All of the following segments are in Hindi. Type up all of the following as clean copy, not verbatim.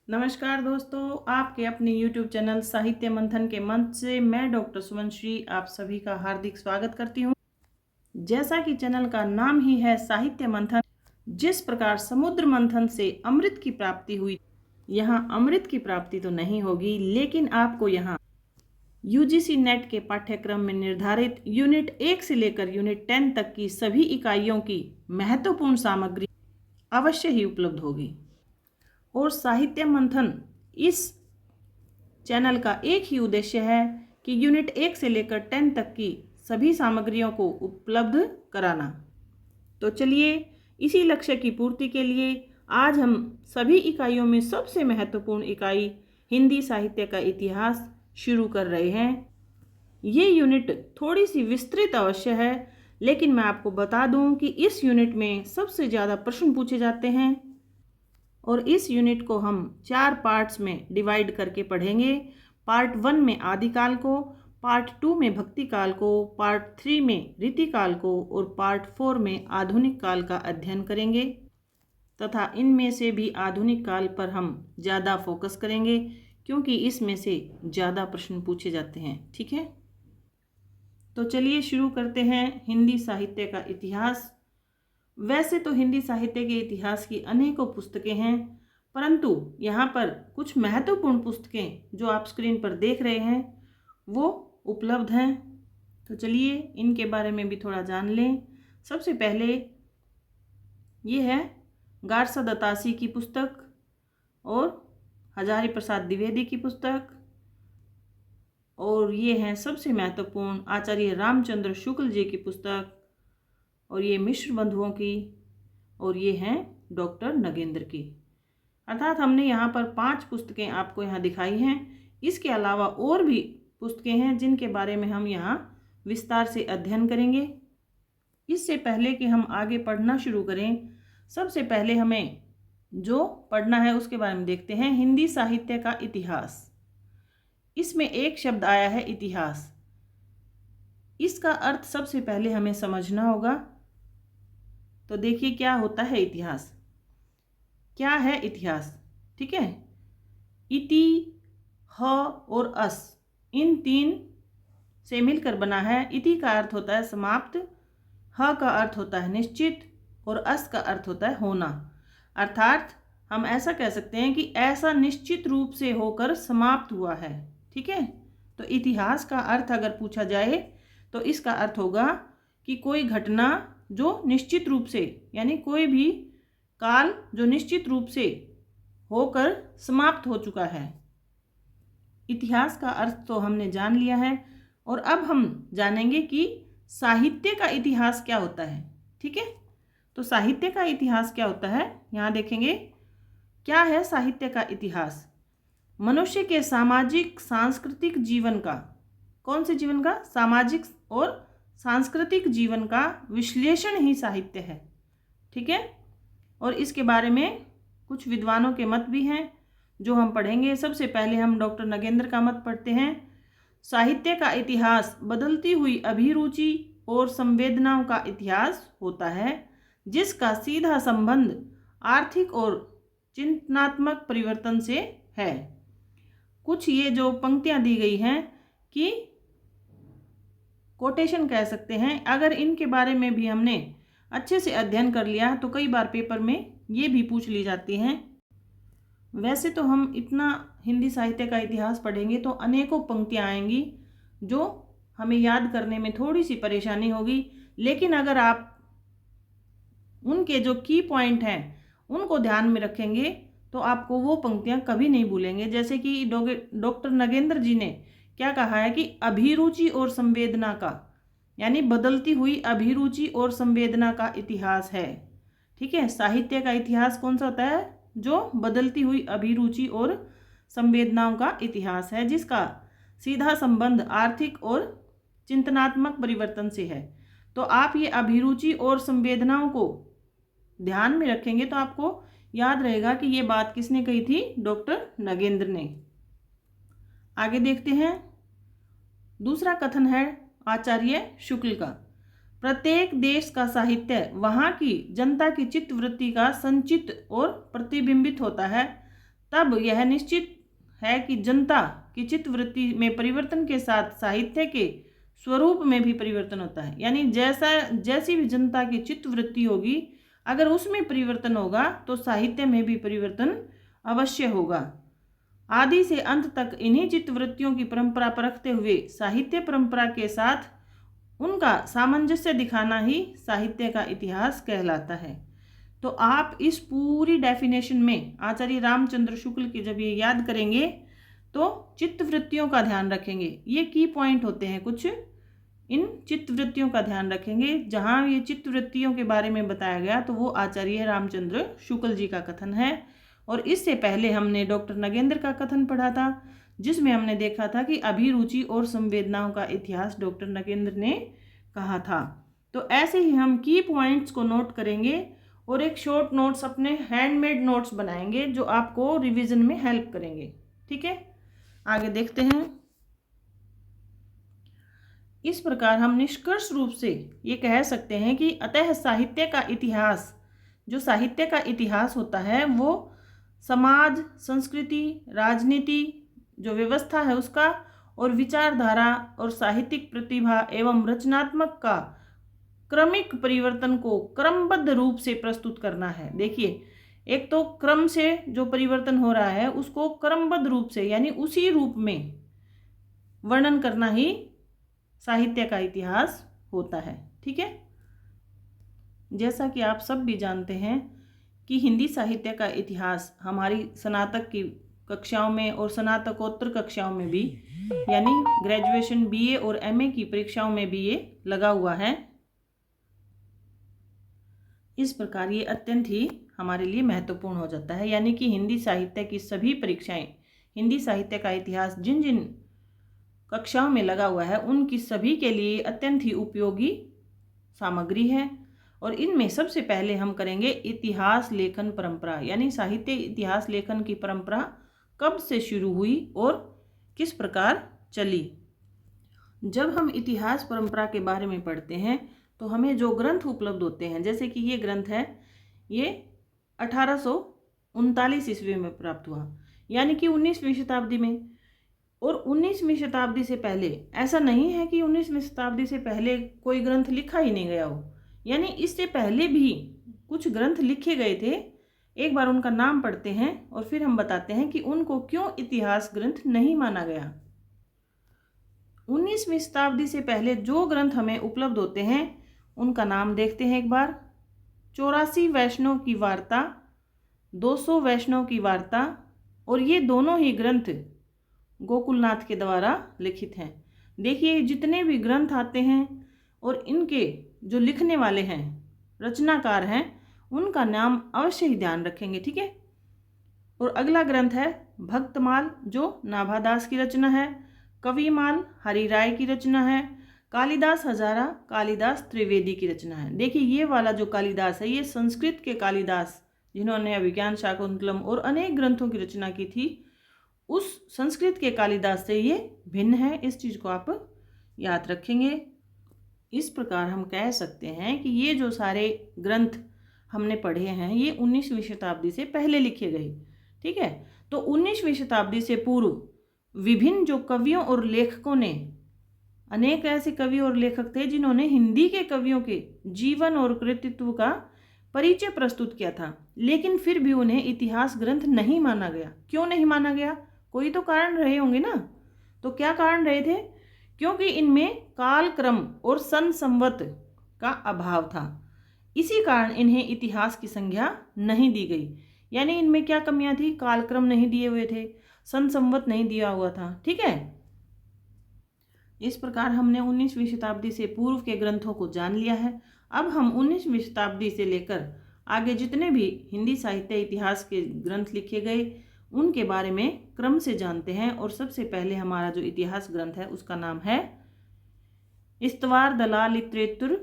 नमस्कार दोस्तों, आपके अपने YouTube चैनल साहित्य मंथन के मंच से मैं डॉक्टर सुमनश्री आप सभी का हार्दिक स्वागत करती हूँ। जैसा कि चैनल का नाम ही है साहित्य मंथन, जिस प्रकार समुद्र मंथन से अमृत की प्राप्ति हुई, यहाँ अमृत की प्राप्ति तो नहीं होगी, लेकिन आपको यहाँ UGC नेट के पाठ्यक्रम में निर्धारित यूनिट 1 से लेकर यूनिट 10 तक की सभी इकाइयों की महत्वपूर्ण सामग्री अवश्य ही उपलब्ध होगी। और साहित्य मंथन इस चैनल का एक ही उद्देश्य है कि यूनिट 1 से लेकर 10 तक की सभी सामग्रियों को उपलब्ध कराना। तो चलिए, इसी लक्ष्य की पूर्ति के लिए आज हम सभी इकाइयों में सबसे महत्वपूर्ण इकाई हिंदी साहित्य का इतिहास शुरू कर रहे हैं। ये यूनिट थोड़ी सी विस्तृत अवश्य है, लेकिन मैं आपको बता दूं कि इस यूनिट में सबसे ज़्यादा प्रश्न पूछे जाते हैं और इस यूनिट को हम 4 पार्ट्स में डिवाइड करके पढ़ेंगे। पार्ट 1 में आदिकाल को, पार्ट 2 में भक्ति काल को, पार्ट 3 में रीतिकाल को और पार्ट 4 में आधुनिक काल का अध्ययन करेंगे तथा इनमें से भी आधुनिक काल पर हम ज़्यादा फोकस करेंगे क्योंकि इसमें से ज़्यादा प्रश्न पूछे जाते हैं। ठीक है, तो चलिए शुरू करते हैं हिंदी साहित्य का इतिहास। वैसे तो हिंदी साहित्य के इतिहास की अनेकों पुस्तकें हैं, परंतु यहाँ पर कुछ महत्वपूर्ण पुस्तकें जो आप स्क्रीन पर देख रहे हैं वो उपलब्ध हैं। तो चलिए इनके बारे में भी थोड़ा जान लें। सबसे पहले ये है गारसा दत्तासी की पुस्तक और हजारी प्रसाद द्विवेदी की पुस्तक, और ये हैं सबसे महत्वपूर्ण आचार्य रामचंद्र शुक्ल जी की पुस्तक, और ये मिश्र बंधुओं की, और ये हैं डॉक्टर नगेंद्र की। अर्थात हमने यहाँ पर 5 पुस्तकें आपको यहाँ दिखाई हैं। इसके अलावा और भी पुस्तकें हैं जिनके बारे में हम यहाँ विस्तार से अध्ययन करेंगे। इससे पहले कि हम आगे पढ़ना शुरू करें, सबसे पहले हमें जो पढ़ना है उसके बारे में देखते हैं। हिंदी साहित्य का इतिहास, इसमें एक शब्द आया है इतिहास। इसका अर्थ सबसे पहले हमें समझना होगा। तो देखिए क्या होता है इतिहास, क्या है इतिहास। ठीक है, इति, ह और अस, इन 3 से मिलकर बना है। इति का अर्थ होता है समाप्त, ह का अर्थ होता है निश्चित और अस का अर्थ होता है होना। अर्थात हम ऐसा कह सकते हैं कि ऐसा निश्चित रूप से होकर समाप्त हुआ है। ठीक है, तो इतिहास का अर्थ अगर पूछा जाए तो इसका अर्थ होगा कि कोई घटना जो निश्चित रूप से, यानी कोई भी काल जो निश्चित रूप से होकर समाप्त हो चुका है। इतिहास का अर्थ तो हमने जान लिया है, और अब हम जानेंगे कि साहित्य का इतिहास क्या होता है। ठीक है, तो साहित्य का इतिहास क्या होता है, यहाँ देखेंगे क्या है साहित्य का इतिहास। मनुष्य के सामाजिक सांस्कृतिक जीवन का, कौन से जीवन का, सामाजिक और सांस्कृतिक जीवन का विश्लेषण ही साहित्य है। ठीक है, और इसके बारे में कुछ विद्वानों के मत भी हैं जो हम पढ़ेंगे। सबसे पहले हम डॉक्टर नगेंद्र का मत पढ़ते हैं। साहित्य का इतिहास बदलती हुई अभिरुचि और संवेदनाओं का इतिहास होता है, जिसका सीधा संबंध आर्थिक और चिंतनात्मक परिवर्तन से है। कुछ ये जो पंक्तियां दी गई हैं कि कोटेशन कह सकते हैं, अगर इनके बारे में भी हमने अच्छे से अध्ययन कर लिया तो कई बार पेपर में ये भी पूछ ली जाती हैं। वैसे तो हम इतना हिंदी साहित्य का इतिहास पढ़ेंगे तो अनेकों पंक्तियाँ आएंगी जो हमें याद करने में थोड़ी सी परेशानी होगी, लेकिन अगर आप उनके जो की पॉइंट हैं उनको ध्यान में रखेंगे तो आपको वो पंक्तियाँ कभी नहीं भूलेंगे। जैसे कि डॉक्टर नगेंद्र जी ने क्या कहा है कि अभिरुचि और संवेदना का, यानी बदलती हुई अभिरुचि और संवेदना का इतिहास है। ठीक है, साहित्य का इतिहास कौन सा होता है, जो बदलती हुई अभिरुचि और संवेदनाओं का इतिहास है, जिसका सीधा संबंध आर्थिक और चिंतनात्मक परिवर्तन से है। तो आप ये अभिरुचि और संवेदनाओं को ध्यान में रखेंगे तो आपको याद रहेगा कि ये बात किसने कही थी, डॉक्टर नगेंद्र ने। आगे देखते हैं। दूसरा कथन है आचार्य शुक्ल का, प्रत्येक देश का साहित्य वहाँ की जनता की चित्तवृत्ति का संचित और प्रतिबिंबित होता है तब यह निश्चित है कि जनता की चित्तवृत्ति में परिवर्तन के साथ साहित्य के स्वरूप में भी परिवर्तन होता है। यानी जैसी भी जनता की चित्तवृत्ति होगी, अगर उसमें परिवर्तन होगा तो साहित्य में भी परिवर्तन अवश्य होगा। आदि से अंत तक इन्हीं चित्तवृत्तियों की परंपरा परखते हुए साहित्य परंपरा के साथ उनका सामंजस्य दिखाना ही साहित्य का इतिहास कहलाता है। तो आप इस पूरी डेफिनेशन में आचार्य रामचंद्र शुक्ल की जब ये याद करेंगे तो चित्तवृत्तियों का ध्यान रखेंगे। ये की पॉइंट होते हैं कुछ, इन चित्तवृत्तियों का ध्यान रखेंगे। जहाँ ये चित्तवृत्तियों के बारे में बताया गया तो वो आचार्य रामचंद्र शुक्ल जी का कथन है। और इससे पहले हमने डॉक्टर नगेंद्र का कथन पढ़ा था, जिसमें हमने देखा था कि अभिरुचि और संवेदनाओं का इतिहास डॉक्टर नगेंद्र ने कहा था। तो ऐसे ही हम की पॉइंट्स को नोट करेंगे और एक शॉर्ट नोट्स, अपने हैंडमेड नोट्स बनाएंगे जो आपको रिवीजन में हेल्प करेंगे। ठीक है, आगे देखते हैं। इस प्रकार हम निष्कर्ष रूप से ये कह सकते हैं कि अतः साहित्य का इतिहास, जो साहित्य का इतिहास होता है वो समाज, संस्कृति, राजनीति, जो व्यवस्था है उसका, और विचारधारा और साहित्यिक प्रतिभा एवं रचनात्मक का क्रमिक परिवर्तन को क्रमबद्ध रूप से प्रस्तुत करना है। देखिए, एक तो क्रम से जो परिवर्तन हो रहा है उसको क्रमबद्ध रूप से यानी उसी रूप में वर्णन करना ही साहित्य का इतिहास होता है। ठीक है, जैसा कि आप सब भी जानते हैं कि हिंदी साहित्य का इतिहास हमारी स्नातक की कक्षाओं में और स्नातकोत्तर कक्षाओं में भी, यानी ग्रेजुएशन, बीए और एमए की परीक्षाओं में भी ये लगा हुआ है। इस प्रकार ये अत्यंत ही हमारे लिए महत्वपूर्ण हो जाता है। यानी कि हिंदी साहित्य की सभी परीक्षाएं, हिंदी साहित्य का इतिहास जिन जिन कक्षाओं में लगा हुआ है उनकी सभी के लिए अत्यंत ही उपयोगी सामग्री है। और इनमें सबसे पहले हम करेंगे इतिहास लेखन परंपरा, यानी साहित्य इतिहास लेखन की परंपरा कब से शुरू हुई और किस प्रकार चली। जब हम इतिहास परंपरा के बारे में पढ़ते हैं तो हमें जो ग्रंथ उपलब्ध होते हैं, जैसे कि ये ग्रंथ है, ये 1839 ईस्वी में प्राप्त हुआ, यानी कि 19वीं शताब्दी में। और 19वीं शताब्दी से पहले ऐसा नहीं है कि 19वीं शताब्दी से पहले कोई ग्रंथ लिखा ही नहीं गया हो, यानी इससे पहले भी कुछ ग्रंथ लिखे गए थे। एक बार उनका नाम पढ़ते हैं और फिर हम बताते हैं कि उनको क्यों इतिहास ग्रंथ नहीं माना गया। 19वीं शताब्दी से पहले जो ग्रंथ हमें उपलब्ध होते हैं उनका नाम देखते हैं एक बार। 84 वैष्णव की वार्ता, 200 वैष्णव की वार्ता, और ये दोनों ही ग्रंथ गोकुलनाथ के द्वारा लिखित हैं। देखिए, जितने भी ग्रंथ आते हैं और इनके जो लिखने वाले हैं, रचनाकार हैं, उनका नाम अवश्य ही ध्यान रखेंगे। ठीक है, और अगला ग्रंथ है भक्तमाल, जो नाभादास की रचना है। कविमाल हरिराय की रचना है। कालिदास हजारा कालिदास त्रिवेदी की रचना है। देखिए, ये वाला जो कालिदास है ये संस्कृत के कालिदास, जिन्होंने अभिज्ञान शाकुंतलम और अनेक ग्रंथों की रचना की थी, उस संस्कृत के कालिदास से ये भिन्न है। इस चीज़ को आप याद रखेंगे। इस प्रकार हम कह सकते हैं कि ये जो सारे ग्रंथ हमने पढ़े हैं ये 19वीं शताब्दी से पहले लिखे गए। ठीक है, तो 19वीं शताब्दी से पूर्व विभिन्न जो कवियों और लेखकों ने, अनेक ऐसे कवि और लेखक थे जिन्होंने हिंदी के कवियों के जीवन और कृतित्व का परिचय प्रस्तुत किया था, लेकिन फिर भी उन्हें इतिहास ग्रंथ नहीं माना गया। क्यों नहीं माना गया? कोई तो कारण रहे होंगे ना। तो क्या कारण रहे थे? क्योंकि इनमें कालक्रम और सन संवत का अभाव था। इसी कारण इन्हें इतिहास की संज्ञा नहीं दी गई। यानी इनमें क्या कमियां थी? कालक्रम नहीं दिए हुए थे, सन संवत नहीं दिया हुआ था। ठीक है, इस प्रकार हमने 19वीं शताब्दी से पूर्व के ग्रंथों को जान लिया है। अब हम 19वीं शताब्दी से लेकर आगे जितने भी हिंदी साहित्य इतिहास के ग्रंथ लिखे गए उनके बारे में क्रम से जानते हैं। और सबसे पहले हमारा जो इतिहास ग्रंथ है उसका नाम है इस्तवार दला लिटरेतुर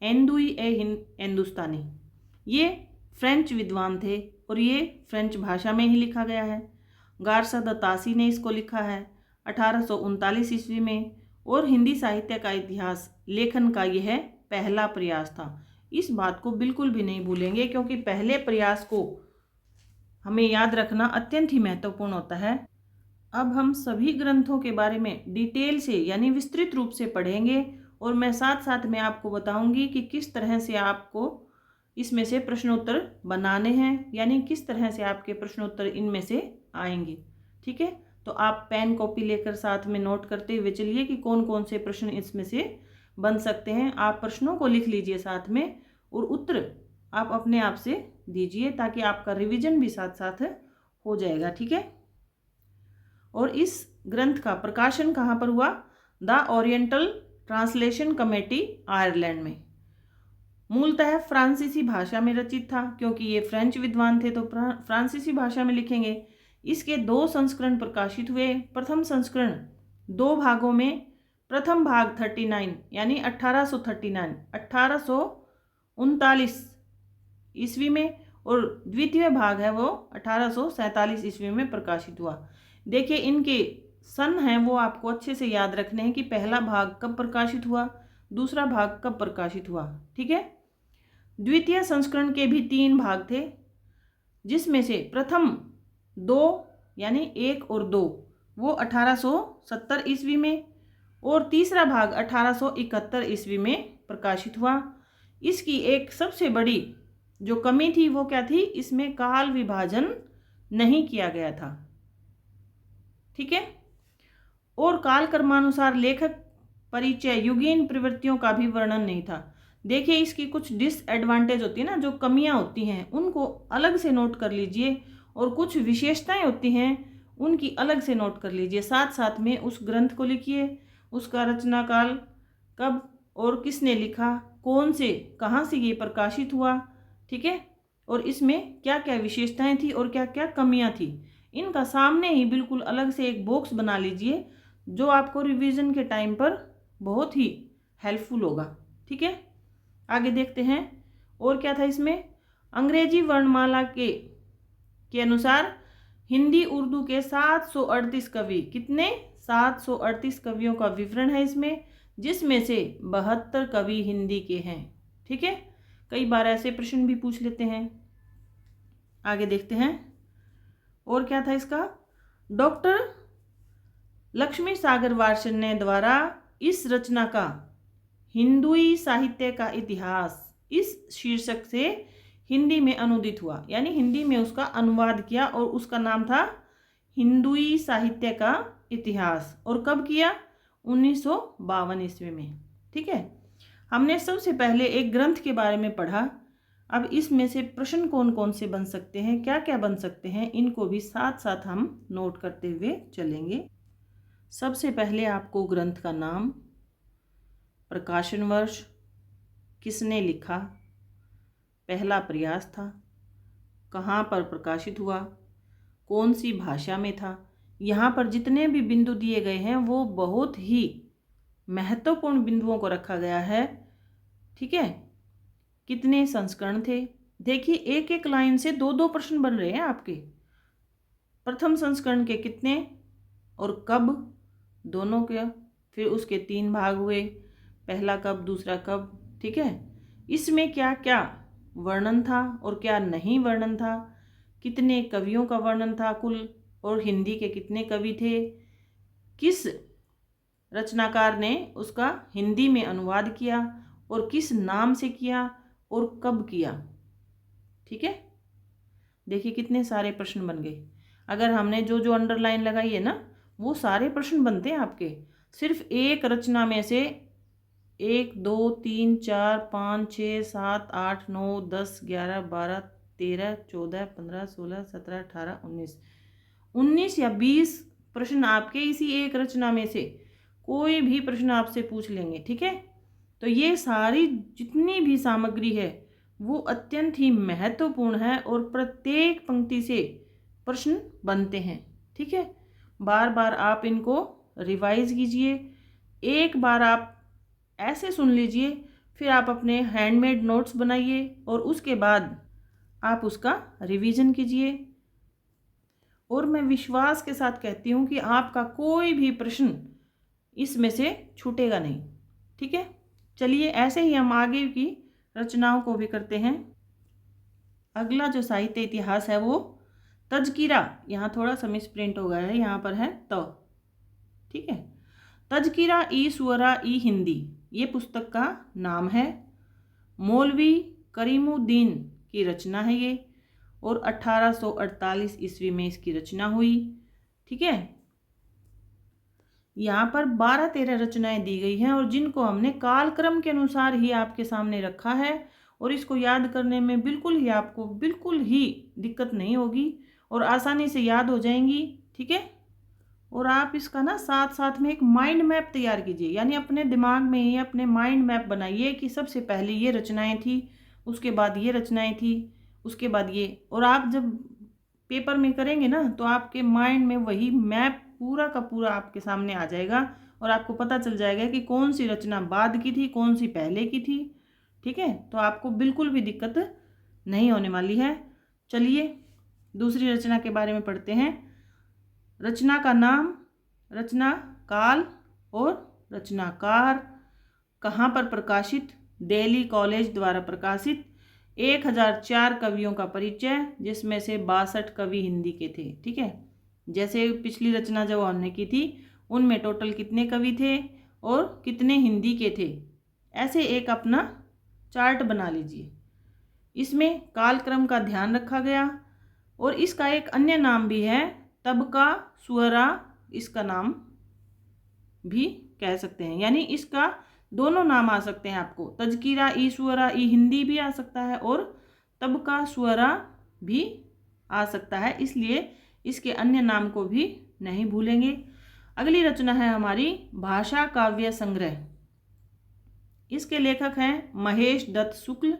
एंदुई ए हिंदुस्तानी। ये फ्रेंच विद्वान थे और ये फ्रेंच भाषा में ही लिखा गया है। गारसा द तासी ने इसको लिखा है 1839 ईस्वी में। और हिंदी साहित्य का इतिहास लेखन का यह पहला प्रयास था। इस बात को बिल्कुल भी नहीं भूलेंगे, क्योंकि पहले प्रयास को हमें याद रखना अत्यंत ही महत्वपूर्ण होता है। अब हम सभी ग्रंथों के बारे में डिटेल से यानी विस्तृत रूप से पढ़ेंगे और मैं साथ साथ में आपको बताऊंगी कि किस तरह से आपको इसमें से प्रश्नोत्तर बनाने हैं, यानी किस तरह से आपके प्रश्नोत्तर इनमें से आएंगे। ठीक है, तो आप पेन कॉपी लेकर साथ में नोट करते हुए चलिए कि कौन कौन से प्रश्न इसमें से बन सकते हैं। आप प्रश्नों को लिख लीजिए साथ में और उत्तर आप अपने आप से दीजिए ताकि आपका रिवीजन भी साथ साथ हो जाएगा। ठीक है, और इस ग्रंथ का प्रकाशन कहाँ पर हुआ? The oriental translation committee, Ireland में। मूलतः फ्रांसीसी भाषा में रचित था, क्योंकि ये फ्रेंच विद्वान थे तो फ्रांसीसी भाषा में लिखेंगे। इसके 2 संस्करण प्रकाशित हुए। प्रथम संस्करण 2 भागों में, प्रथम भाग 39 यानी 1839 ईस्वी में, और द्वितीय भाग है वो 1847 ईस्वी में प्रकाशित हुआ। देखिए इनके सन हैं वो आपको अच्छे से याद रखने हैं कि पहला भाग कब प्रकाशित हुआ, दूसरा भाग कब प्रकाशित हुआ। ठीक है, द्वितीय संस्करण के भी 3 भाग थे, जिसमें से प्रथम 2 यानी 1 और 2 वो 1870 ईस्वी में, और तीसरा भाग 1871 ईस्वी में प्रकाशित हुआ। इसकी एक सबसे बड़ी जो कमी थी वो क्या थी? इसमें काल विभाजन नहीं किया गया था। ठीक है, और काल क्रमानुसार लेखक परिचय, युगीन प्रवृत्तियों का भी वर्णन नहीं था। देखिए इसकी कुछ डिसएडवांटेज होती है ना, जो कमियां होती हैं उनको अलग से नोट कर लीजिए, और कुछ विशेषताएं होती हैं उनकी अलग से नोट कर लीजिए। साथ साथ में उस ग्रंथ को लिखिए, उसका रचना काल कब और किसने लिखा, कौन से कहाँ से ये प्रकाशित हुआ। ठीक है, और इसमें क्या क्या विशेषताएं थी और क्या क्या कमियां थी, इनका सामने ही बिल्कुल अलग से एक बॉक्स बना लीजिए जो आपको रिवीजन के टाइम पर बहुत ही हेल्पफुल होगा। ठीक है, आगे देखते हैं और क्या था इसमें। अंग्रेजी वर्णमाला के अनुसार हिंदी उर्दू के 738 कवि, कितने? 738 कवियों का विवरण है इसमें, जिसमें से 72 कवि हिंदी के हैं। ठीक है, कई बार ऐसे प्रश्न भी पूछ लेते हैं। आगे देखते हैं और क्या था इसका। डॉक्टर लक्ष्मी सागर वार्ष्णेय द्वारा इस रचना का हिंदुई साहित्य का इतिहास इस शीर्षक से हिंदी में अनुदित हुआ, यानी हिंदी में उसका अनुवाद किया, और उसका नाम था हिंदुई साहित्य का इतिहास। और कब किया? 1952 ईस्वी में। ठीक है, हमने सबसे पहले एक ग्रंथ के बारे में पढ़ा। अब इसमें से प्रश्न कौन कौन से बन सकते हैं, क्या क्या बन सकते हैं, इनको भी साथ साथ हम नोट करते हुए चलेंगे। सबसे पहले आपको ग्रंथ का नाम, प्रकाशन वर्ष, किसने लिखा, पहला प्रयास था, कहाँ पर प्रकाशित हुआ, कौन सी भाषा में था। यहाँ पर जितने भी बिंदु दिए गए हैं वो बहुत ही महत्वपूर्ण बिंदुओं को रखा गया है। ठीक है, कितने संस्करण थे। देखिए एक एक लाइन से 2-2 प्रश्न बन रहे हैं आपके। प्रथम संस्करण के कितने और कब, दोनों के, फिर उसके 3 भाग हुए, पहला कब दूसरा कब। ठीक है, इसमें क्या क्या वर्णन था और क्या नहीं वर्णन था, कितने कवियों का वर्णन था कुल, और हिंदी के कितने कवि थे, किस रचनाकार ने उसका हिंदी में अनुवाद किया और किस नाम से किया और कब किया। ठीक है, देखिए कितने सारे प्रश्न बन गए। अगर हमने जो जो अंडरलाइन लगाई है ना, वो सारे प्रश्न बनते हैं आपके। सिर्फ एक रचना में से 1 2 3 4 5 6 7 8 9 10 11 12 13 14 15 16 17 18 19 या 20 प्रश्न आपके इसी एक रचना में से कोई भी प्रश्न आपसे पूछ लेंगे। ठीक है, तो ये सारी जितनी भी सामग्री है वो अत्यंत ही महत्वपूर्ण है और प्रत्येक पंक्ति से प्रश्न बनते हैं। ठीक है, बार बार आप इनको रिवाइज कीजिए, एक बार आप ऐसे सुन लीजिए, फिर आप अपने हैंडमेड नोट्स बनाइए और उसके बाद आप उसका रिवीजन कीजिए। और मैं विश्वास के साथ कहती हूँ कि आपका कोई भी प्रश्न इसमें से छूटेगा नहीं। ठीक है, चलिए ऐसे ही हम आगे की रचनाओं को भी करते हैं। अगला जो साहित्य इतिहास है वो तजकिरा, यहाँ थोड़ा सा मिसप्रिंट हो गया है, यहाँ पर है त, ठीक है। तजकिरा ई सुअरा ई हिंदी, ये पुस्तक का नाम है। मौलवी करीमुद्दीन की रचना है ये, और 1848 ईस्वी में इसकी रचना हुई, ठीक है। यहाँ पर 12-13 रचनाएं दी गई हैं और जिनको हमने कालक्रम के अनुसार ही आपके सामने रखा है, और इसको याद करने में आपको बिल्कुल ही दिक्कत नहीं होगी और आसानी से याद हो जाएंगी, ठीक है। और आप इसका ना साथ साथ में एक माइंड मैप तैयार कीजिए, यानी अपने दिमाग में ही अपने माइंड मैप बनाइए कि सबसे पहले ये रचनाएं थी, उसके बाद ये रचनाएं थी, उसके बाद ये। और आप जब पेपर में करेंगे ना तो आपके माइंड में वही मैप पूरा का पूरा आपके सामने आ जाएगा और आपको पता चल जाएगा कि कौन सी रचना बाद की थी, कौन सी पहले की थी, ठीक है। तो आपको बिल्कुल भी दिक्कत नहीं होने वाली है। चलिए दूसरी रचना के बारे में पढ़ते हैं। रचना का नाम, रचना काल और रचनाकार, कहाँ पर प्रकाशित, दिल्ली कॉलेज द्वारा प्रकाशित, 1004 कवियों का परिचय, जिसमें से 62 कवि हिंदी के थे, ठीक है। जैसे पिछली रचना जो हमने की थी उनमें टोटल कितने कवि थे और कितने हिंदी के थे, ऐसे एक अपना चार्ट बना लीजिए। इसमें कालक्रम का ध्यान रखा गया और इसका एक अन्य नाम भी है तबका सुअरा, इसका नाम भी कह सकते हैं, यानी इसका दोनों नाम आ सकते हैं आपको, तजकिरा ई सुअरा ई हिंदी भी आ सकता है और तबका सुअरा भी आ सकता है, इसलिए इसके अन्य नाम को भी नहीं भूलेंगे। अगली रचना है हमारी भाषा काव्य संग्रह। इसके लेखक हैं महेश दत्त शुक्ल,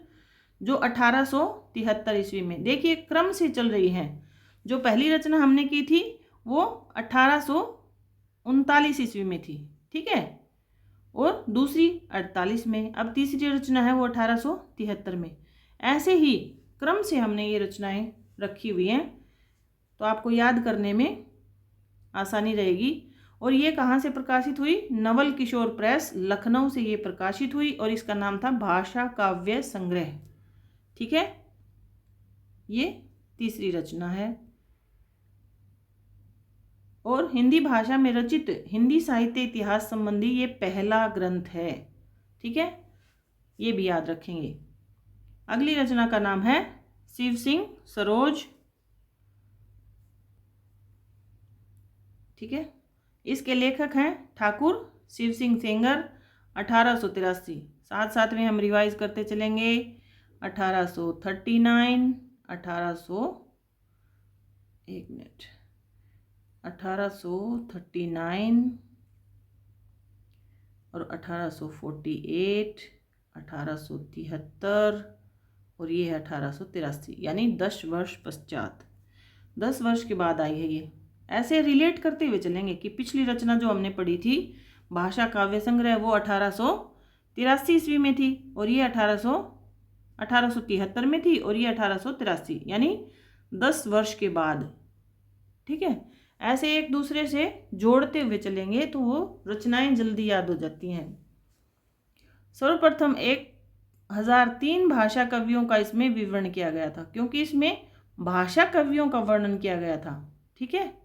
जो 1873 ईस्वी में, देखिए क्रम से चल रही है। जो पहली रचना हमने की थी वो 1839 ईस्वी में थी, ठीक है, और दूसरी 48 में, अब तीसरी रचना है वो 1873 में। ऐसे ही क्रम से हमने ये रचनाएं रखी हुई हैं, तो आपको याद करने में आसानी रहेगी। और ये कहाँ से प्रकाशित हुई, नवल किशोर प्रेस लखनऊ से ये प्रकाशित हुई और इसका नाम था भाषा काव्य संग्रह, ठीक है। ये तीसरी रचना है और हिंदी भाषा में रचित हिंदी साहित्य इतिहास संबंधी ये पहला ग्रंथ है, ठीक है, ये भी याद रखेंगे। अगली रचना का नाम है शिव सिंह सरोज, ठीक है। इसके लेखक हैं ठाकुर शिव सिंह सेंगर, 1883। साथ साथ में हम रिवाइज करते चलेंगे, 1839, 1839 और 1848, 1873 और ये है 1883, यानी 10 वर्ष पश्चात, 10 वर्ष के बाद आई है ये। ऐसे रिलेट करते हुए चलेंगे कि पिछली रचना जो हमने पढ़ी थी भाषा काव्य संग्रह वो 1883 ईस्वी में थी और ये 1873 में थी और ये 1883, यानी 10 वर्ष के बाद, ठीक है। ऐसे एक दूसरे से जोड़ते हुए चलेंगे तो वो रचनाएं जल्दी याद हो जाती हैं। सर्वप्रथम 1003 भाषा कवियों का इसमें विवरण किया गया था, क्योंकि इसमें भाषा कवियों का वर्णन किया गया था, ठीक है।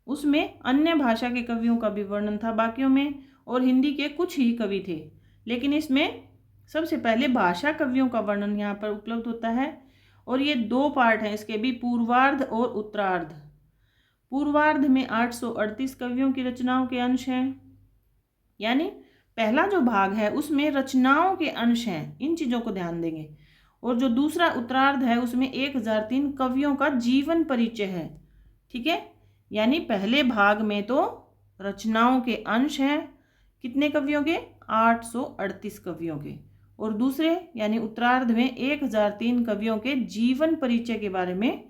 उसमें अन्य भाषा के कवियों का भी वर्णन था बाकियों में, और हिंदी के कुछ ही कवि थे, लेकिन इसमें सबसे पहले भाषा कवियों का वर्णन यहाँ पर उपलब्ध होता है। और ये 2 पार्ट हैं इसके भी, पूर्वार्ध और उत्तरार्ध। पूर्वार्ध में 838 कवियों की रचनाओं के अंश हैं, यानी पहला जो भाग है उसमें रचनाओं के अंश हैं, इन चीज़ों को ध्यान देंगे। और जो दूसरा उत्तरार्ध है उसमें 1003 कवियों का जीवन परिचय है, ठीक है। यानी पहले भाग में तो रचनाओं के अंश हैं, कितने कवियों के, 838 कवियों के, और दूसरे यानी उत्तरार्ध में 1003 कवियों के जीवन परिचय के बारे में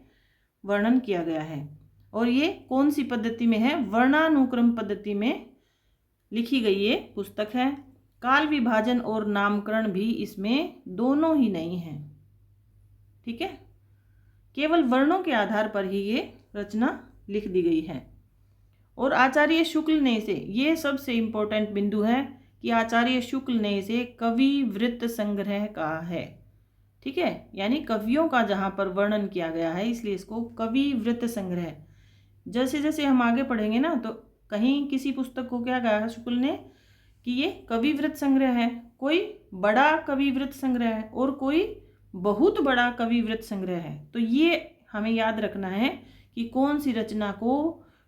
वर्णन किया गया है। और ये कौन सी पद्धति में है, वर्णानुक्रम पद्धति में लिखी गई ये पुस्तक है। काल विभाजन और नामकरण भी इसमें दोनों ही नहीं है, ठीक है। केवल वर्णों के आधार पर ही ये रचना लिख दी गई है। और आचार्य शुक्ल ने इसे, ये सबसे इम्पोर्टेंट बिंदु है कि आचार्य शुक्ल ने इसे कवि वृत्त संग्रह कहा है, ठीक है, यानी कवियों का जहाँ पर वर्णन किया गया है, इसलिए इसको कवि वृत्त संग्रह। जैसे जैसे हम आगे पढ़ेंगे ना, तो कहीं किसी पुस्तक को क्या कहा है शुक्ल ने कि ये कवि वृत्त संग्रह है, कोई बड़ा कवि वृत्त संग्रह है और कोई बहुत बड़ा कवि वृत्त संग्रह है। तो ये हमें याद रखना है कि कौन सी रचना को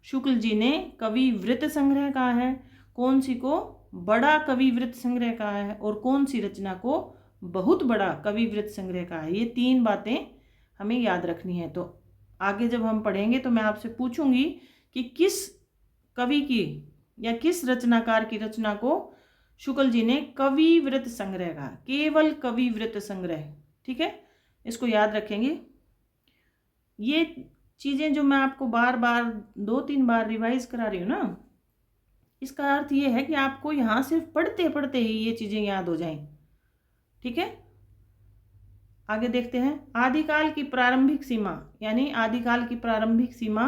शुक्ल जी ने कवि वृत्त संग्रह कहा है, कौन सी को बड़ा कवि वृत्त संग्रह कहा है और कौन सी रचना को बहुत बड़ा कवि वृत्त संग्रह कहा है। ये तीन बातें हमें याद रखनी है। तो आगे जब हम पढ़ेंगे तो मैं आपसे पूछूंगी कि किस कवि की या किस रचनाकार की रचना को शुक्ल जी ने कवि वृत्त संग्रह कहा, केवल कवि वृत्त संग्रह। ठीक है, इसको याद रखेंगे। ये चीज़ें जो मैं आपको बार बार 2-3 बार रिवाइज करा रही हूँ ना, इसका अर्थ ये है कि आपको यहाँ सिर्फ पढ़ते पढ़ते ही ये चीज़ें याद हो जाएं। ठीक है, आगे देखते हैं। आदिकाल की प्रारंभिक सीमा, यानी आदिकाल की प्रारंभिक सीमा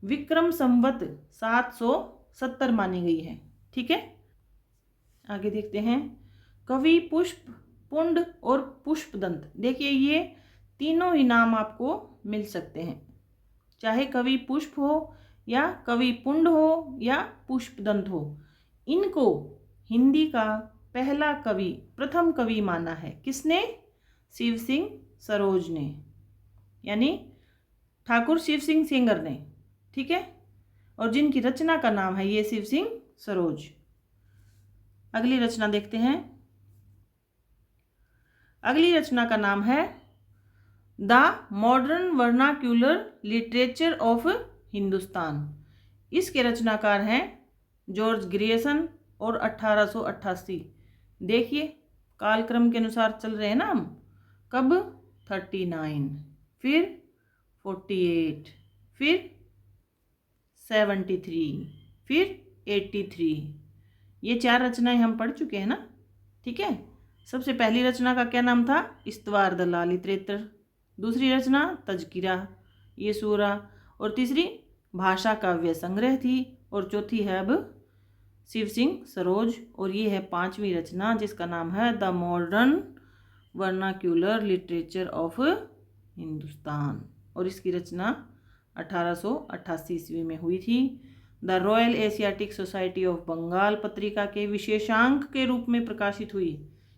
विक्रम संवत 770 मानी गई है। ठीक है, आगे देखते हैं। कवि पुष्प, पुंड और पुष्पदंत। देखिए ये तीनों ही नाम आपको मिल सकते हैं, चाहे कवि पुष्प हो या कवि पुंड हो या पुष्पदंत हो। इनको हिंदी का पहला कवि, प्रथम कवि माना है। किसने? शिव सिंह सरोज ने, यानी ठाकुर शिव सिंह सेंगर ने। ठीक है, और जिनकी रचना का नाम है ये शिव सिंह सरोज। अगली रचना देखते हैं। अगली रचना का नाम है the Modern Vernacular Literature of Hindustan. इसके रचनाकार हैं जॉर्ज ग्रियर्सन और 1888। देखिए कालक्रम के अनुसार चल रहे हैं ना हम। कब? 39, फिर 48, फिर 73, फिर 83। ये 4 रचनाएं हम पढ़ चुके हैं ना। ठीक है, सबसे पहली रचना का क्या नाम था? इस्तवार द लालित्रेतर। दूसरी रचना तजकिरा ये सूरा, और तीसरी भाषा काव्य संग्रह थी, और चौथी है अब शिव सिंह सरोज, और ये है 5वीं रचना जिसका नाम है the Modern Vernacular Literature of Hindustan, और इसकी रचना 1888 ईस्वी में हुई थी। The Royal Asiatic Society of Bengal पत्रिका के विशेषांक के रूप में प्रकाशित हुई।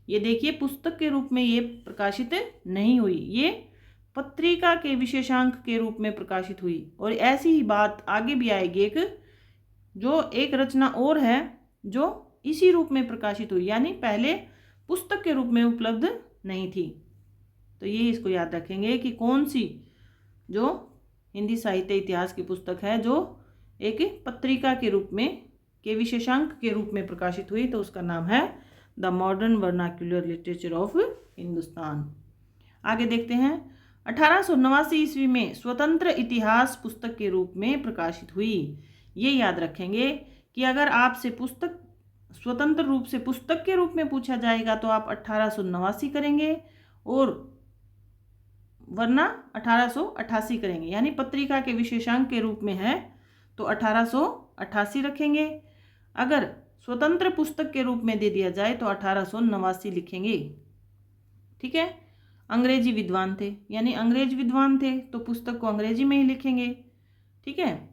ये देखिए पुस्तक के रूप में ये प्रकाशित नहीं हुई, ये पत्रिका के विशेषांक के रूप में प्रकाशित हुई। और ऐसी ही बात आगे भी आएगी, एक रचना और है जो इसी रूप में प्रकाशित हुई, यानी पहले पुस्तक के रूप में उपलब्ध नहीं थी। तो ये इसको याद रखेंगे कि कौन सी जो हिंदी साहित्य इतिहास की पुस्तक है जो एक पत्रिका के रूप में के विशेषांक के रूप में प्रकाशित हुई, तो उसका नाम है the Modern Vernacular Literature of Hindustan. आगे देखते हैं। 1889 ईस्वी में स्वतंत्र इतिहास पुस्तक के रूप में प्रकाशित हुई। ये याद रखेंगे कि अगर आपसे पुस्तक स्वतंत्र रूप से पुस्तक के रूप में पूछा जाएगा तो आप 1889 करेंगे, और वरना 1888 करेंगे। यानी पत्रिका के विशेषांक के रूप में है तो 1888 रखेंगे। अगर स्वतंत्र पुस्तक के रूप में दे दिया जाए तो 1889 लिखेंगे। ठीक है, अंग्रेजी विद्वान थे, यानी अंग्रेज विद्वान थे तो पुस्तक को अंग्रेजी में ही लिखेंगे। ठीक है,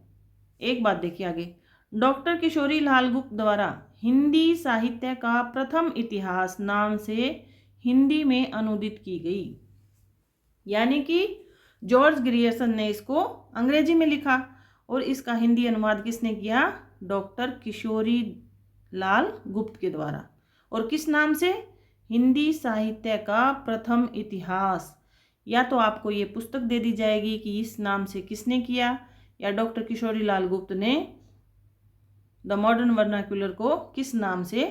एक बात देखिए आगे। डॉक्टर किशोरी लाल गुप्त द्वारा हिंदी साहित्य का प्रथम इतिहास नाम से हिंदी में अनुदित की गई, यानी कि जॉर्ज ग्रियर्सन ने इसको अंग्रेजी में लिखा और इसका हिंदी अनुवाद किसने किया? डॉक्टर किशोरी लाल गुप्त के द्वारा। और किस नाम से? हिंदी साहित्य का प्रथम इतिहास। या तो आपको ये पुस्तक दे दी जाएगी कि इस नाम से किसने किया, या डॉक्टर किशोरी लाल गुप्त ने द मॉडर्न वर्नाक्यूलर को किस नाम से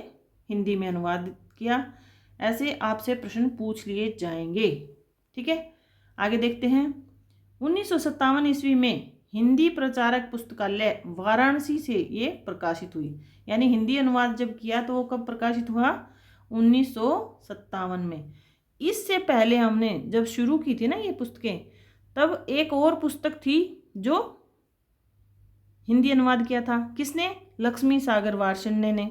हिंदी में अनुवाद किया। ऐसे आपसे प्रश्न पूछ लिए जाएंगे। ठीक है, आगे देखते हैं। 1957 ईस्वी में हिंदी प्रचारक पुस्तकालय वाराणसी से ये प्रकाशित हुई, यानी हिंदी अनुवाद जब किया तो वो कब प्रकाशित हुआ? 1957 में। इससे पहले हमने जब शुरू की थी ना ये पुस्तकें, तब एक और पुस्तक थी जो हिंदी अनुवाद किया था। किसने? लक्ष्मी सागर वार्ष्णेय ने।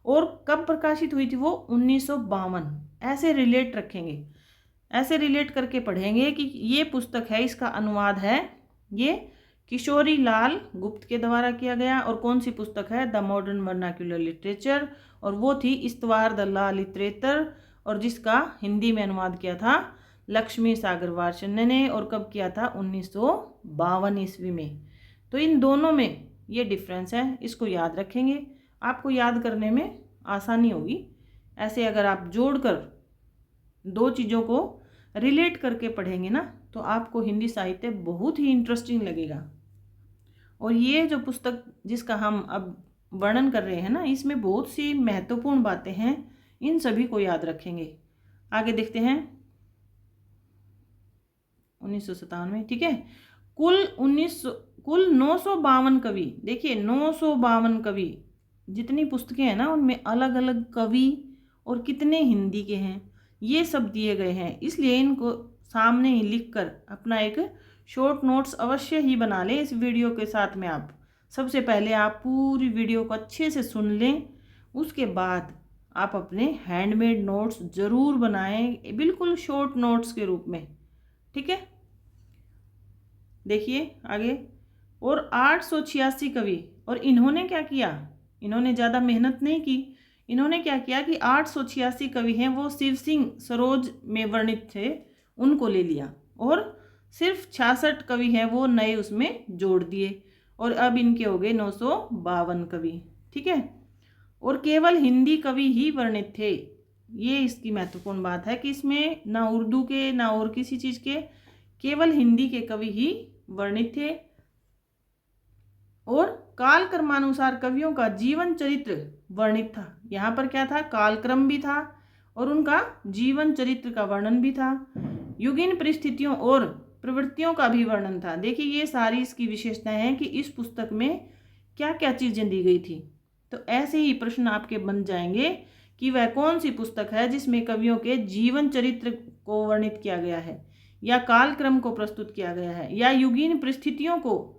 और कब प्रकाशित हुई थी वो? 1952। ऐसे रिलेट रखेंगे। ऐसे रिलेट करके पढ़ेंगे कि ये पुस्तक है, इसका अनुवाद है ये किशोरी लाल गुप्त के द्वारा किया गया। और कौन सी पुस्तक है? द मॉडर्न वर्नाक्युलर लिटरेचर, और वो थी इस्तवार द ला लिटरेचर, और जिसका हिंदी में अनुवाद किया था लक्ष्मी सागर वार्ष्णेय ने। और कब किया था? 1952 ईस्वी में। तो इन दोनों में ये डिफरेंस है, इसको याद रखेंगे, आपको याद करने में आसानी होगी। ऐसे अगर आप जोड़कर दो चीज़ों को रिलेट करके पढ़ेंगे ना, तो आपको हिंदी साहित्य बहुत ही इंटरेस्टिंग लगेगा। और ये जो पुस्तक जिसका हम अब वर्णन कर रहे हैं ना, इसमें बहुत सी महत्वपूर्ण बातें हैं, इन सभी को याद रखेंगे। आगे देखते हैं 1957 में, ठीक है। कुल 952 कवि, देखिए 952 कवि, जितनी पुस्तकें हैं ना उनमें अलग अलग कवि और कितने हिंदी के हैं ये सब दिए गए हैं। इसलिए इनको सामने ही लिखकर अपना एक शॉर्ट नोट्स अवश्य ही बना लें इस वीडियो के साथ में। आप सबसे पहले आप पूरी वीडियो को अच्छे से सुन लें, उसके बाद आप अपने हैंडमेड नोट्स ज़रूर बनाएं, बिल्कुल शॉर्ट नोट्स के रूप में, ठीक है। देखिए आगे, और 886 कवि, और इन्होंने क्या किया? इन्होंने ज़्यादा मेहनत नहीं की। इन्होंने क्या किया कि 886 कवि हैं वो शिव सिंह सरोज में वर्णित थे, उनको ले लिया, और सिर्फ 66 कवि हैं वो नए उसमें जोड़ दिए, और अब इनके हो गए 952 कवि, ठीक है। और केवल हिंदी कवि ही वर्णित थे। ये इसकी महत्वपूर्ण बात है कि इसमें ना उर्दू के ना और किसी चीज़ के, केवल हिंदी के कवि ही वर्णित थे। और काल क्रमानुसार कवियों का जीवन चरित्र वर्णित था। यहाँ पर क्या था? कालक्रम भी था और उनका जीवन चरित्र का वर्णन भी था। युगीन परिस्थितियों और प्रवृत्तियों का भी वर्णन था। देखिए ये सारी इसकी विशेषताएं हैं कि इस पुस्तक में क्या क्या चीज़ें दी गई थी। तो ऐसे ही प्रश्न आपके बन जाएंगे कि वह कौन सी पुस्तक है जिसमें कवियों के जीवन चरित्र को वर्णित किया गया है, या कालक्रम को प्रस्तुत किया गया है, या युगीन परिस्थितियों को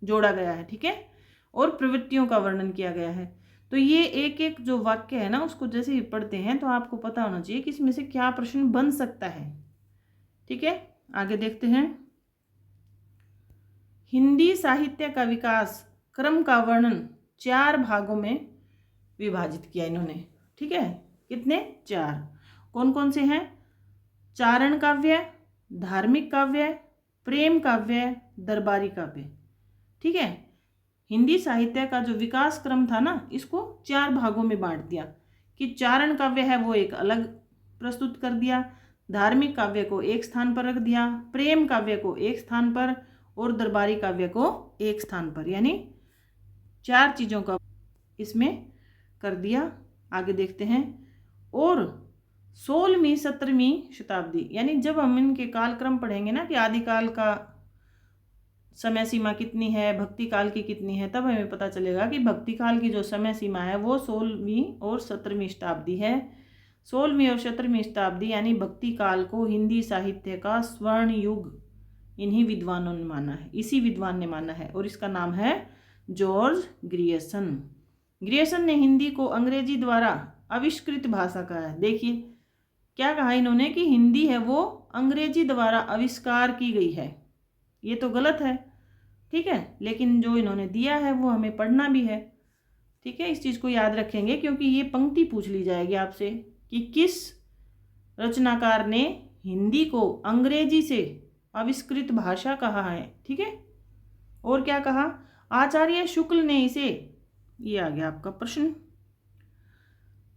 जोड़ा गया है, ठीक है, और प्रवृत्तियों का वर्णन किया गया है। तो ये एक एक जो वाक्य है ना, उसको जैसे ही पढ़ते हैं तो आपको पता होना चाहिए कि इसमें से क्या प्रश्न बन सकता है, ठीक है। आगे देखते हैं, हिंदी साहित्य का विकास क्रम का वर्णन 4 भागों में विभाजित किया इन्होंने, ठीक है। कितने? 4। कौन कौन से हैं? चारण काव्य, धार्मिक काव्य, प्रेम काव्य, दरबारी काव्य, ठीक है। हिंदी साहित्य का जो विकास क्रम था ना, इसको 4 भागों में बांट दिया कि चारण काव्य है वो एक अलग प्रस्तुत कर दिया, धार्मिक काव्य को एक स्थान पर रख दिया, प्रेम काव्य को एक स्थान पर, और दरबारी काव्य को एक स्थान पर, यानी 4 चीज़ों का इसमें कर दिया। आगे देखते हैं, और 16वीं 17वीं शताब्दी, यानी जब हम इनके कालक्रम पढ़ेंगे ना कि आदिकाल का समय सीमा कितनी है, भक्ति काल की कितनी है, तब हमें पता चलेगा कि भक्ति काल की जो समय सीमा है वो 16वीं और 17वीं शताब्दी है। 16वीं और 17वीं शताब्दी यानी भक्ति काल को हिंदी साहित्य का स्वर्ण युग इन्हीं विद्वानों ने माना है, इसी विद्वान ने माना है, और इसका नाम है जॉर्ज ग्रियर्सन। ग्रियर्सन ने हिंदी को अंग्रेजी द्वारा आविष्कृत भाषा कहा है। देखिए क्या कहा इन्होंने कि हिंदी है वो अंग्रेजी द्वारा आविष्कार की गई है। ये तो गलत है, ठीक है, लेकिन जो इन्होंने दिया है वो हमें पढ़ना भी है, ठीक है। इस चीज़ को याद रखेंगे क्योंकि ये पंक्ति पूछ ली जाएगी आपसे कि किस रचनाकार ने हिंदी को अंग्रेजी से आविष्कृत भाषा कहा है, ठीक है। और क्या कहा? आचार्य शुक्ल ने इसे, ये आ गया आपका प्रश्न,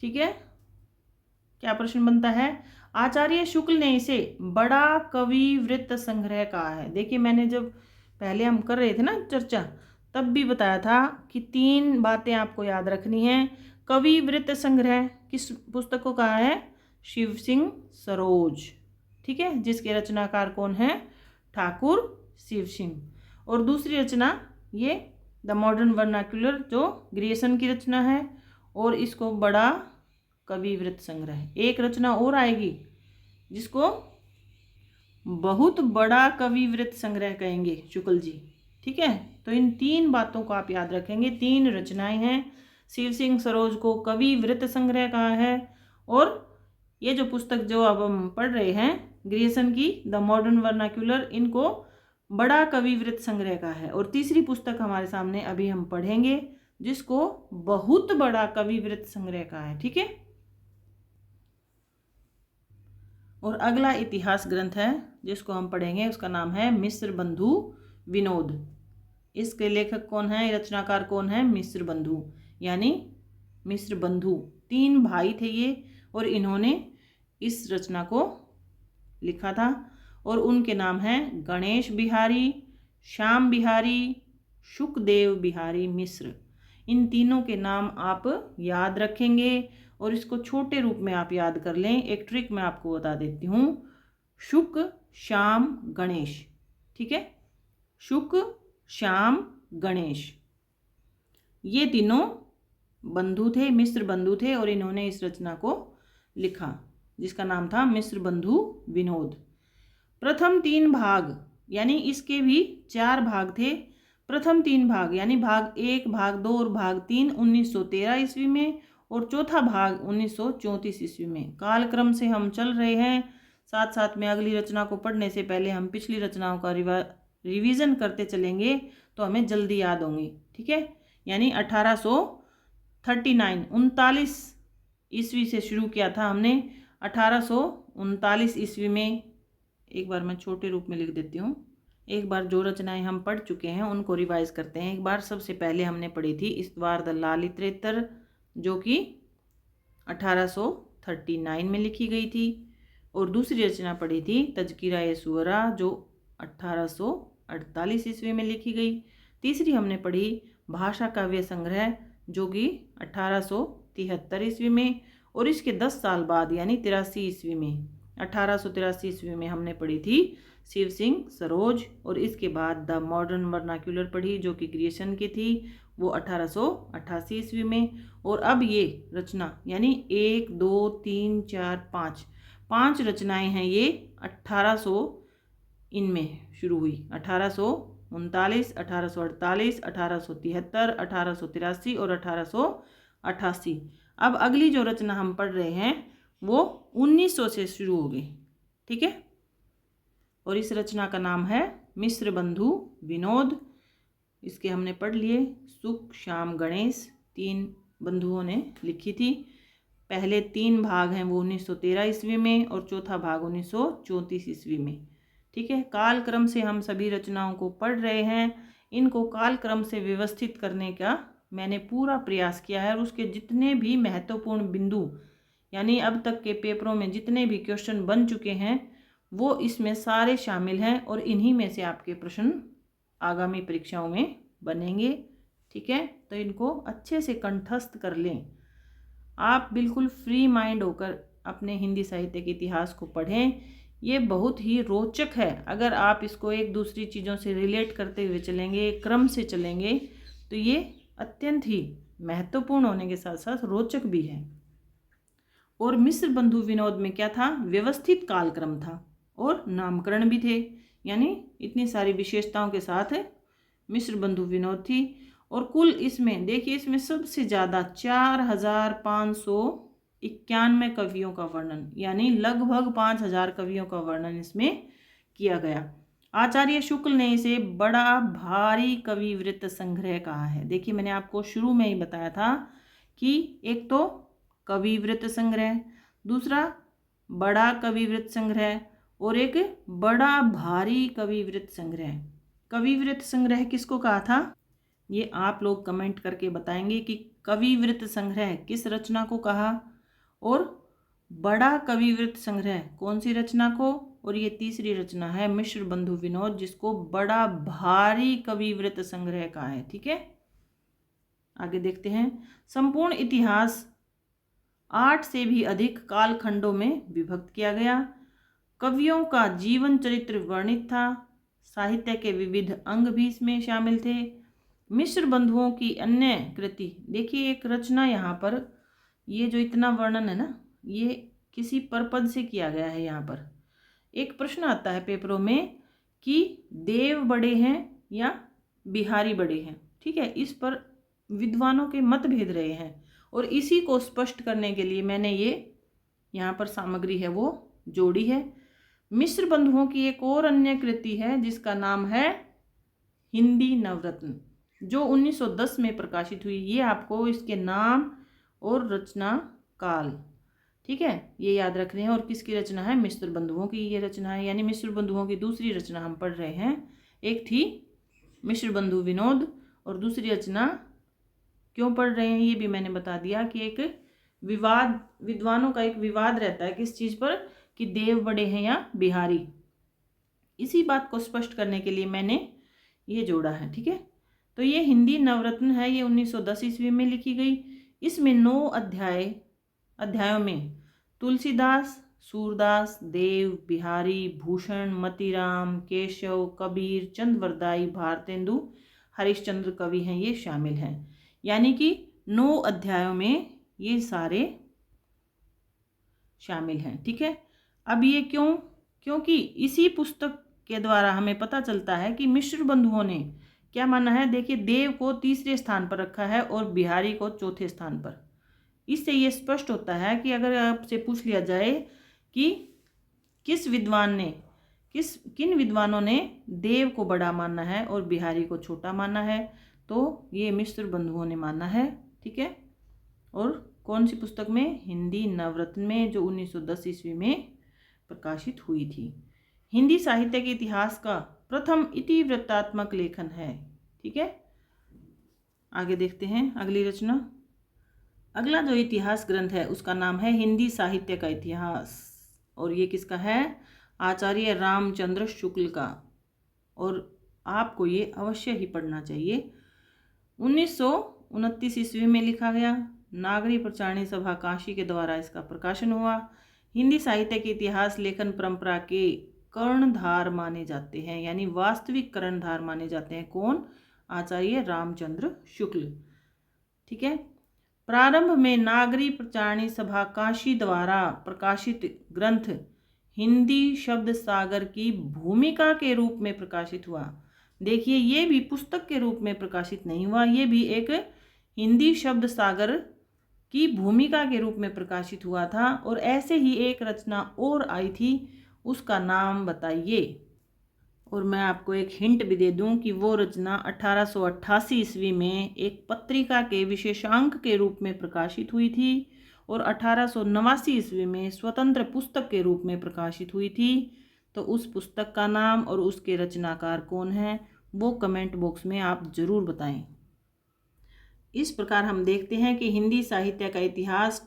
ठीक है। क्या प्रश्न बनता है? आचार्य शुक्ल ने इसे बड़ा कवि वृत्त संग्रह कहा है। देखिए मैंने जब पहले हम कर रहे थे ना चर्चा, तब भी बताया था कि 3 बातें आपको याद रखनी है। कवि वृत्त संग्रह किस पुस्तक को कहा है? शिव सिंह सरोज, ठीक है, जिसके रचनाकार कौन है? ठाकुर शिव सिंह। और दूसरी रचना ये द मॉडर्न वर्नाक्युलर जो ग्रियर्सन की रचना है, और इसको बड़ा कवि वृत्त संग्रह। एक रचना और आएगी जिसको बहुत बड़ा कवि वृत्त संग्रह कहेंगे शुक्ल जी, ठीक है। तो इन 3 बातों को आप याद रखेंगे। 3 रचनाएं हैं। शिव सिंह सरोज को कवि वृत्त संग्रह कहा है, और ये जो पुस्तक जो अब हम पढ़ रहे हैं ग्रियर्सन की द मॉडर्न वर्नाक्यूलर, इनको बड़ा कविवृत्त संग्रह का है। और तीसरी पुस्तक हमारे सामने अभी हम पढ़ेंगे जिसको बहुत बड़ा कविवृत्त संग्रह का है। ठीक है। और अगला इतिहास ग्रंथ है जिसको हम पढ़ेंगे, उसका नाम है मिस्र बंधु विनोद। इसके लेखक कौन है, रचनाकार कौन है, मिस्र बंधु, यानी मिस्र बंधु 3 भाई थे ये, और इन्होंने इस रचना को लिखा था। और उनके नाम हैं गणेश बिहारी, श्याम बिहारी, शुकदेव बिहारी मिश्र। इन तीनों के नाम आप याद रखेंगे और इसको छोटे रूप में आप याद कर लें। एक ट्रिक मैं आपको बता देती हूँ, शुक श्याम गणेश। ठीक है, शुक श्याम गणेश, ये तीनों बंधु थे, मिस्र बंधु थे, और इन्होंने इस रचना को लिखा जिसका नाम था मिस्र बंधु विनोद। प्रथम 3 भाग, यानी इसके भी 4 भाग थे। प्रथम 3 भाग यानी भाग 1, भाग 2 और भाग 3 1913 ईस्वी में, और चौथा भाग 1934 ईस्वी में। कालक्रम से हम चल रहे हैं, साथ साथ में अगली रचना को पढ़ने से पहले हम पिछली रचनाओं का रिवीजन करते चलेंगे तो हमें जल्दी याद होंगी। ठीक है, यानी 39 ईस्वी से शुरू किया था हमने। 1839 ईस्वी में, एक बार मैं छोटे रूप में लिख देती हूँ, एक बार जो रचनाएं हम पढ़ चुके हैं उनको रिवाइज करते हैं। एक बार सबसे पहले हमने पढ़ी थी इस्तवार द लालित्रेतर, जो कि 1839 में लिखी गई थी। और दूसरी रचना पढ़ी थी तजकिरा ए सुअरा, जो 1848 ईस्वी में लिखी गई। तीसरी हमने पढ़ी भाषा काव्य संग्रह, जो कि 1873 ईस्वी में। और इसके 10 साल बाद यानी 83 ईस्वी में, 1883 ईस्वी में हमने पढ़ी थी शिव सिंह सरोज। और इसके बाद द मॉडर्न वर्नाक्यूलर पढ़ी, जो कि ग्रियर्सन की थी, वो 1888 ईस्वी में। और अब ये रचना यानी 1, 2, 3, 4, 5 रचनाएं हैं, ये 1800 इनमें शुरू हुई। 1839, 1848, 1873, 1883 और 1888। अब अगली जो रचना हम पढ़ रहे हैं वो 1900 से शुरू हो गई। ठीक है, और इस रचना का नाम है मिस्र बंधु विनोद। इसके हमने पढ़ लिए, सुख श्याम गणेश 3 बंधुओं ने लिखी थी। पहले 3 भाग हैं वो 1913 ईस्वी में, और चौथा भाग 1934 ईस्वी में। ठीक है, कालक्रम से हम सभी रचनाओं को पढ़ रहे हैं। इनको कालक्रम से व्यवस्थित करने का मैंने पूरा प्रयास किया है, और उसके जितने भी महत्वपूर्ण बिंदु, यानी अब तक के पेपरों में जितने भी क्वेश्चन बन चुके हैं वो इसमें सारे शामिल हैं, और इन्हीं में से आपके प्रश्न आगामी परीक्षाओं में बनेंगे। ठीक है, तो इनको अच्छे से कंठस्थ कर लें। आप बिल्कुल फ्री माइंड होकर अपने हिंदी साहित्य के इतिहास को पढ़ें। ये बहुत ही रोचक है। अगर आप इसको एक दूसरी चीज़ों से रिलेट करते हुए चलेंगे, क्रम से चलेंगे, तो ये अत्यंत ही महत्वपूर्ण होने के साथ साथ रोचक भी है। और मिस्र बंधु विनोद में क्या था, व्यवस्थित कालक्रम था और नामकरण भी थे, यानी इतनी सारी विशेषताओं के साथ मिस्र बंधु विनोद थी। और कुल इसमें देखिए, इसमें सबसे ज़्यादा 4591 कवियों का वर्णन, यानी लगभग 5000 कवियों का वर्णन इसमें किया गया। आचार्य शुक्ल ने इसे बड़ा भारी कविवृत्त संग्रह कहा है। देखिए, मैंने आपको शुरू में ही बताया था कि एक तो कविवृत्त संग्रह, दूसरा बड़ा कविवृत्त संग्रह, और एक बड़ा भारी कविवृत्त संग्रह। कविवृत्त संग्रह किसको कहा था, ये आप लोग कमेंट करके बताएंगे कि कविवृत्त संग्रह किस रचना को कहा, और बड़ा कविवृत्त संग्रह कौन सी रचना को। और ये तीसरी रचना है मिस्र बंधु विनोद, जिसको बड़ा भारी कविवृत्त संग्रह कहा है। ठीक है, आगे देखते हैं। संपूर्ण इतिहास 8 से भी अधिक कालखंडों में विभक्त किया गया। कवियों का जीवन चरित्र वर्णित था। साहित्य के विविध अंग भी इसमें शामिल थे। मिस्र बंधुओं की अन्य कृति, देखिए एक रचना यहाँ पर, ये जो इतना वर्णन है ना, ये किसी परपद से किया गया है। यहाँ पर एक प्रश्न आता है पेपरों में कि देव बड़े हैं या बिहारी बड़े हैं। ठीक है, इस पर विद्वानों के मतभेद रहे हैं, और इसी को स्पष्ट करने के लिए मैंने ये यहाँ पर सामग्री है वो जोड़ी है। मिश्र बंधुओं की एक और अन्य कृति है जिसका नाम है हिंदी नवरत्न, जो 1910 में प्रकाशित हुई। ये आपको इसके नाम और रचना काल, ठीक है, ये याद रख रहे हैं। और किसकी रचना है? मिश्र बंधुओं की ये रचना है, यानी मिश्र बंधुओं की दूसरी रचना हम पढ़ रहे हैं। एक थी मिश्र बंधु विनोद और दूसरी रचना क्यों पढ़ रहे हैं ये भी मैंने बता दिया कि एक विवाद, विद्वानों का एक विवाद रहता है किस चीज़ पर, कि देव बड़े हैं या बिहारी। इसी बात को स्पष्ट करने के लिए मैंने ये जोड़ा है, ठीक है। तो ये हिंदी नवरत्न है, ये 1910 ईस्वी में लिखी गई। इसमें 9 अध्यायों में तुलसीदास, सूरदास, देव, बिहारी, भूषण, मतीराम, केशव, कबीर, चंद्रवरदाई, भारतेंदु, हरिश्चंद्र कवि हैं, ये शामिल हैं। यानी कि 9 अध्यायों में ये सारे शामिल हैं, ठीक है। अब ये क्यों? क्योंकि इसी पुस्तक के द्वारा हमें पता चलता है कि मिश्र बंधुओं ने क्या माना है। देखिए, देव को तीसरे स्थान पर रखा है और बिहारी को चौथे स्थान पर। इससे ये स्पष्ट होता है कि अगर आपसे पूछ लिया जाए कि किन विद्वानों ने देव को बड़ा माना है और बिहारी को छोटा माना है, तो ये मिश्र बंधुओं ने माना है, ठीक है। और कौन सी पुस्तक में? हिंदी नवरत्न में, जो 1910 ईस्वी में प्रकाशित हुई थी। हिंदी साहित्य के इतिहास का प्रथम इतिवृत्तात्मक लेखन है, ठीक है। आगे देखते हैं अगली रचना। अगला जो इतिहास ग्रंथ है उसका नाम है हिंदी साहित्य का इतिहास, और ये किसका है? आचार्य रामचंद्र शुक्ल का, और आपको ये अवश्य ही पढ़ना चाहिए। 1929 ईस्वी में लिखा गया। नागरी प्रचारणी सभा काशी के द्वारा इसका प्रकाशन हुआ। हिंदी साहित्य के इतिहास लेखन परंपरा के कर्णधार माने जाते हैं, यानी वास्तविक कर्णधार माने जाते हैं। कौन? आचार्य रामचंद्र शुक्ल, ठीक है। प्रारंभ में नागरी प्रचारणी सभा काशी द्वारा प्रकाशित ग्रंथ हिंदी शब्द सागर की भूमिका के रूप में प्रकाशित हुआ। देखिए, ये भी पुस्तक के रूप में प्रकाशित नहीं हुआ, ये भी एक हिंदी शब्द सागर की भूमिका के रूप में प्रकाशित हुआ था। और ऐसे ही एक रचना और आई थी, उसका नाम बताइए। और मैं आपको एक हिंट भी दे दूं कि वो रचना 1888 ईस्वी में एक पत्रिका के विशेषांक के रूप में प्रकाशित हुई थी और 1889 ईस्वी में स्वतंत्र पुस्तक के रूप में प्रकाशित हुई थी। तो उस पुस्तक का नाम और उसके रचनाकार कौन है वो कमेंट बॉक्स में आप ज़रूर बताएं। इस प्रकार हम देखते हैं कि हिंदी साहित्य का इतिहास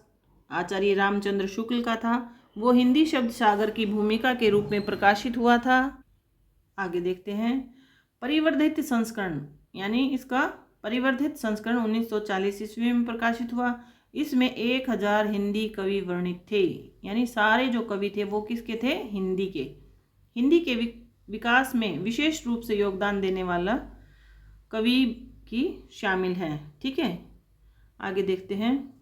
आचार्य रामचंद्र शुक्ल का था। वो हिंदी शब्द सागर की भूमिका के रूप में प्रकाशित हुआ था। आगे देखते हैं परिवर्धित संस्करण, यानी इसका परिवर्धित संस्करण 1940 ईस्वी में प्रकाशित हुआ। इसमें 1000 हिंदी कवि वर्णित थे, यानी सारे जो कवि थे वो किसके थे? हिंदी के विकास में विशेष रूप से योगदान देने वाला कवि की शामिल है, ठीक है। आगे देखते हैं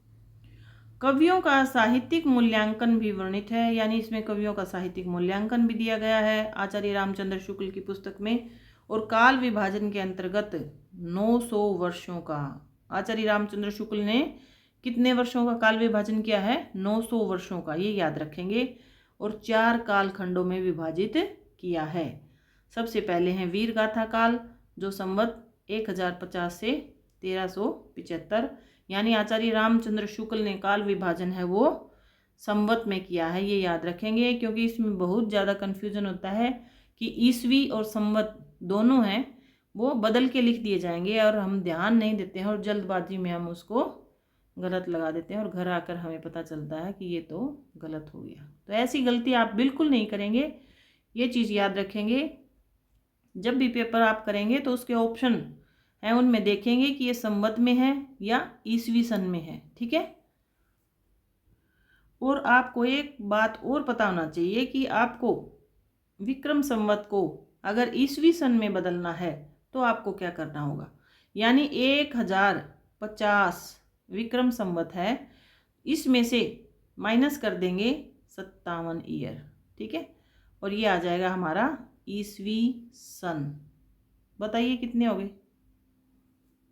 कवियों का साहित्यिक मूल्यांकन भी वर्णित है, यानी इसमें कवियों का साहित्यिक मूल्यांकन भी दिया गया है आचार्य रामचंद्र शुक्ल की पुस्तक में। और काल विभाजन के अंतर्गत 900 वर्षों का, आचार्य रामचंद्र शुक्ल ने कितने वर्षों का काल विभाजन किया है? 900 वर्षों का, ये याद रखेंगे। और 4 काल खंडों में विभाजित किया है। सबसे पहले हैं वीर गाथा काल, जो संवत 1050 से 1375, यानी आचार्य रामचंद्र शुक्ल ने काल विभाजन है वो संवत में किया है, ये याद रखेंगे। क्योंकि इसमें बहुत ज़्यादा कन्फ्यूजन होता है कि ईस्वी और संवत दोनों हैं, वो बदल के लिख दिए जाएंगे और हम ध्यान नहीं देते हैं और जल्दबाजी में हम उसको गलत लगा देते हैं और घर आकर हमें पता चलता है कि ये तो गलत हो गया। तो ऐसी गलती आप बिल्कुल नहीं करेंगे, ये चीज़ याद रखेंगे। जब भी पेपर आप करेंगे तो उसके ऑप्शन हैं, उनमें देखेंगे कि ये संवत में है या ईस्वी सन में है, ठीक है। और आपको एक बात और पता होना चाहिए कि आपको विक्रम संवत को अगर ईस्वी सन में बदलना है तो आपको क्या करना होगा, यानी 1050 विक्रम संवत है, इसमें से माइनस कर देंगे 57 ईयर, ठीक है। और ये आ जाएगा हमारा ईस्वी सन। बताइए कितने हो गए?